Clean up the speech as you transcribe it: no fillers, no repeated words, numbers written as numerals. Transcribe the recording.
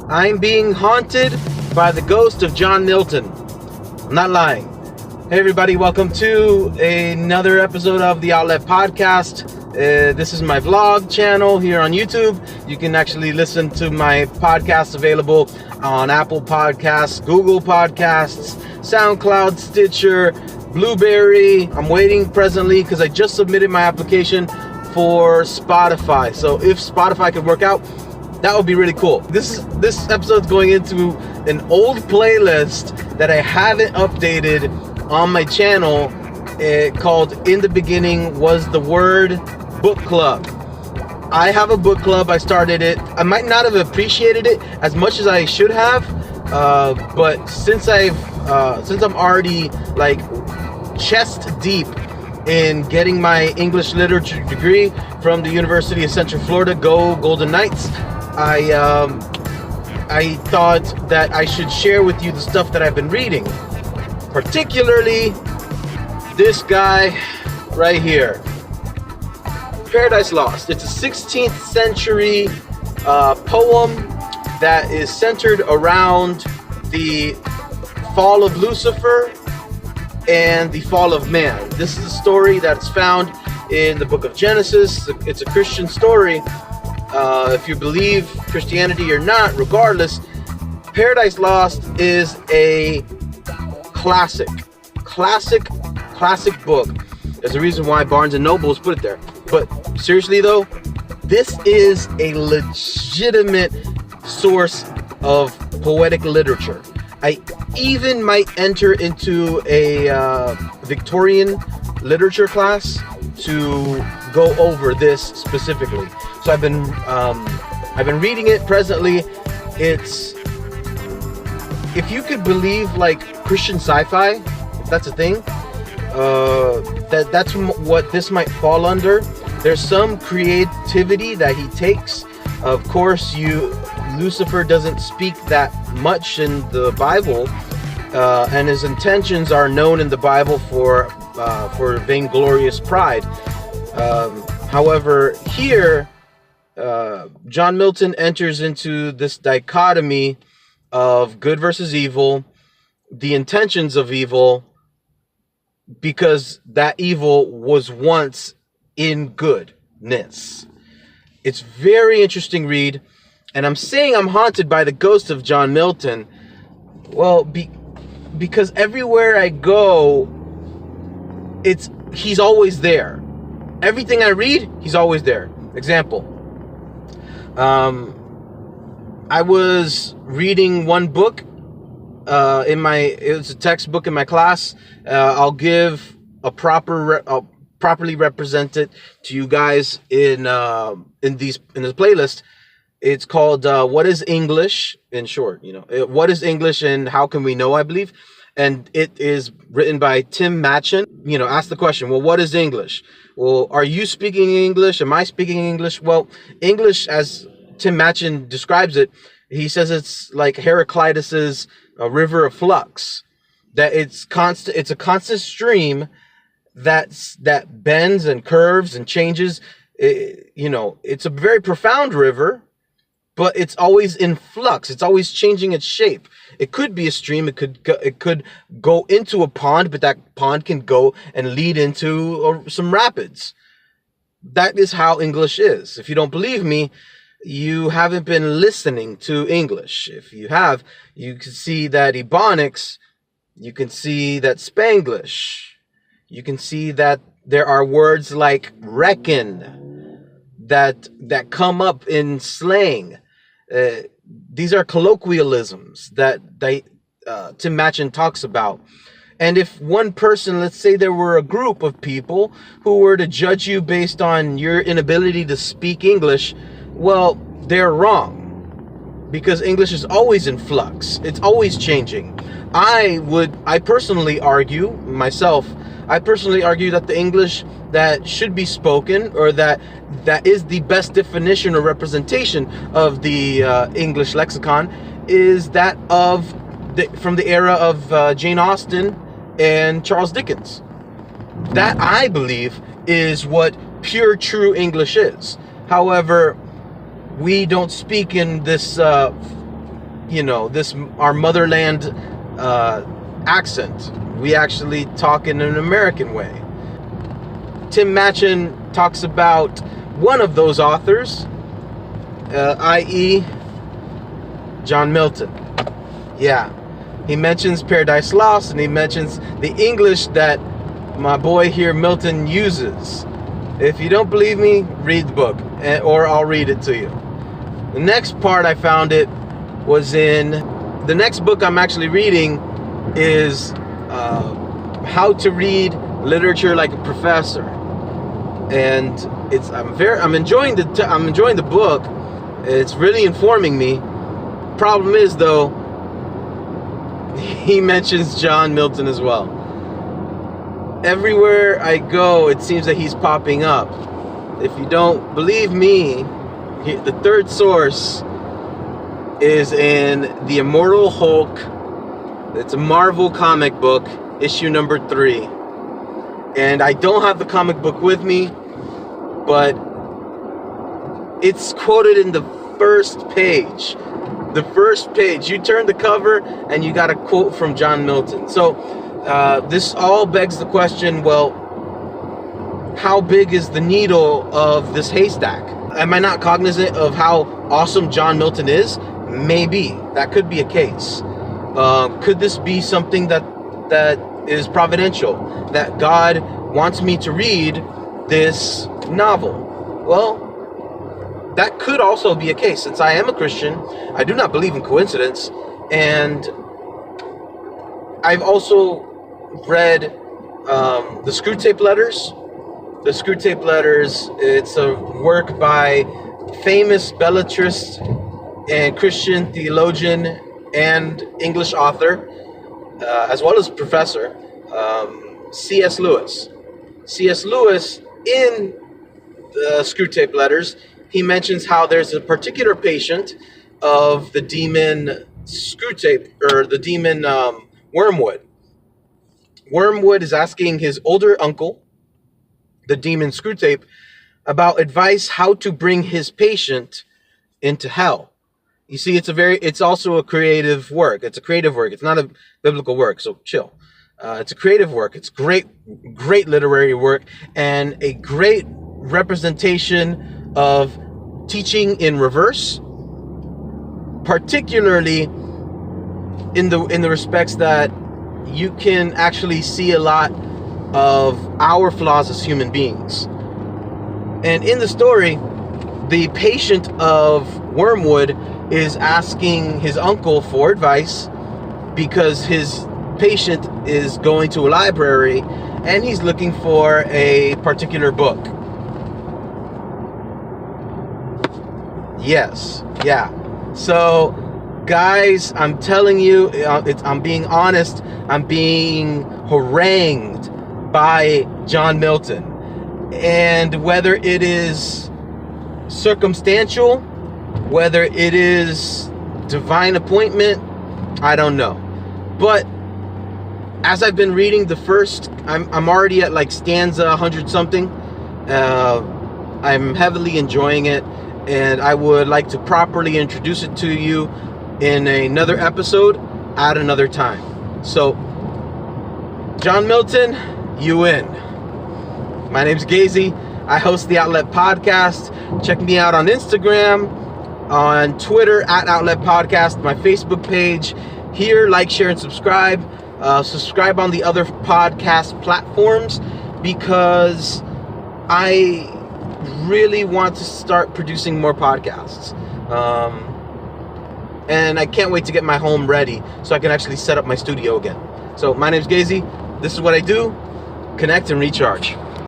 I'm being haunted by the ghost of John Milton. I'm not lying. Hey everybody, welcome to another episode of the Outlet Podcast. This is my vlog channel here on YouTube. You can actually listen to my podcast available on Apple Podcasts, Google Podcasts, Soundcloud, Stitcher, Blubrry. I'm waiting presently because I just submitted my application for Spotify. So if Spotify could work out, that would be really cool. This episode's going into an old playlist that I haven't updated on my channel, called In the Beginning Was the Word Book Club. I have a book club. I started it. I might not have appreciated it as much as I should have, but since I'm already like chest deep in getting my English literature degree from the University of Central Florida, go Golden Knights, I thought that I should share with you the stuff that I've been reading, particularly this guy right here, Paradise Lost. It's a 16th century poem that is centered around the fall of Lucifer and the fall of man. This is a story that's found in the book of Genesis. It's a Christian story. If you believe Christianity or not, regardless, Paradise Lost is a classic book. There's a reason why Barnes & Noble's put it there. But seriously though, this is a legitimate source of poetic literature. I even might enter into a Victorian literature class to go over this specifically. So I've been reading it presently. It's, if you could believe like Christian sci-fi, if that's a thing, that's what this might fall under. There's some creativity that he takes. Of course, Lucifer doesn't speak that much in the Bible, and his intentions are known in the Bible for vainglorious pride. However, here, John Milton enters into this dichotomy of good versus evil, the intentions of evil, because that evil was once in goodness. It's very interesting read, and I'm saying I'm haunted by the ghost of John Milton. Well, because everywhere I go, he's always there. Everything I read, he's always there. Example, I was reading one book it was a textbook in my class. I'll give a properly represent it to you guys in this playlist. It's called What is English, in short, what is English and how can we know, I believe. And it is written by Tim Machen. Ask the question, well, what is English? Well, are you speaking English? Am I speaking English? Well, English, as Tim Machen describes it, he says it's like Heraclitus's a river of flux, that it's a constant stream that bends and curves and changes. It's a very profound river, but it's always in flux. It's always changing its shape. It could be a stream. It could go into a pond, but that pond can go and lead into some rapids. That is how English is. If you don't believe me, you haven't been listening to English. If you have, you can see that Ebonics, you can see that Spanglish, you can see that there are words like reckon that come up in slang. These are colloquialisms that Tim Machen talks about. And if one person, let's say there were a group of people who were to judge you based on your inability to speak English, well, they're wrong, because English is always in flux. It's always changing. I personally argue that the English that should be spoken, or that is the best definition or representation of the English lexicon, is that from the era of Jane Austen and Charles Dickens. That, I believe, is what pure, true English is. However, we don't speak in this this our motherland accent. We actually talk in an American way. Tim Machen talks about one of those authors, i.e. John Milton. Yeah, he mentions Paradise Lost, and he mentions the English that my boy here, Milton, uses. If you don't believe me, read the book, or I'll read it to you. The next part I found it was in the next book I'm actually reading is How to Read Literature Like a Professor, and I'm enjoying the book. It's really informing me. Problem is, though, he mentions John Milton as well. Everywhere I go, it seems that he's popping up. If you don't believe me, the third source is in The Immortal Hulk. It's a Marvel comic book, issue number 3. And I don't have the comic book with me, but it's quoted in the first page. The first page. You turn the cover and you got a quote from John Milton. So this all begs the question, well, how big is the needle of this haystack? Am I not cognizant of how awesome John Milton is? Maybe. That could be a case. Could this be something that is providential? That God wants me to read this novel? Well, that could also be a case. Since I am a Christian, I do not believe in coincidence. And I've also read the Screwtape Letters. The Screwtape Letters, it's a work by famous belletrist and Christian theologian and English author, as well as professor, C.S. Lewis. C.S. Lewis, in the Screwtape Letters, he mentions how there's a particular patient of the demon Screwtape, or the demon Wormwood. Wormwood is asking his older uncle, the demon Screwtape, about advice how to bring his patient into hell. You see, it's also a creative work. It's a creative work. It's not a biblical work, so chill. It's a creative work. It's great literary work, and a great representation of teaching in reverse, particularly in the respects that you can actually see a lot of our flaws as human beings. And in the story, the patient of Wormwood is asking his uncle for advice because his patient is going to a library and he's looking for a particular book. Yes, yeah. So, guys, I'm telling you, I'm being honest, I'm being harangued by John Milton. And whether it is circumstantial, whether it is divine appointment, I don't know. But as I've been reading the first, I'm already at like stanza 100 something. I'm heavily enjoying it, and I would like to properly introduce it to you in another episode at another time. So, John Milton, you win. My name's Gazy. I host the Outlet Podcast. Check me out on Instagram, on Twitter at Outlet Podcast, my Facebook page. Here, like, share, and subscribe. Subscribe on the other podcast platforms, because I really want to start producing more podcasts. And I can't wait to get my home ready so I can actually set up my studio again. So my name's Gazy. This is what I do. Connect and recharge.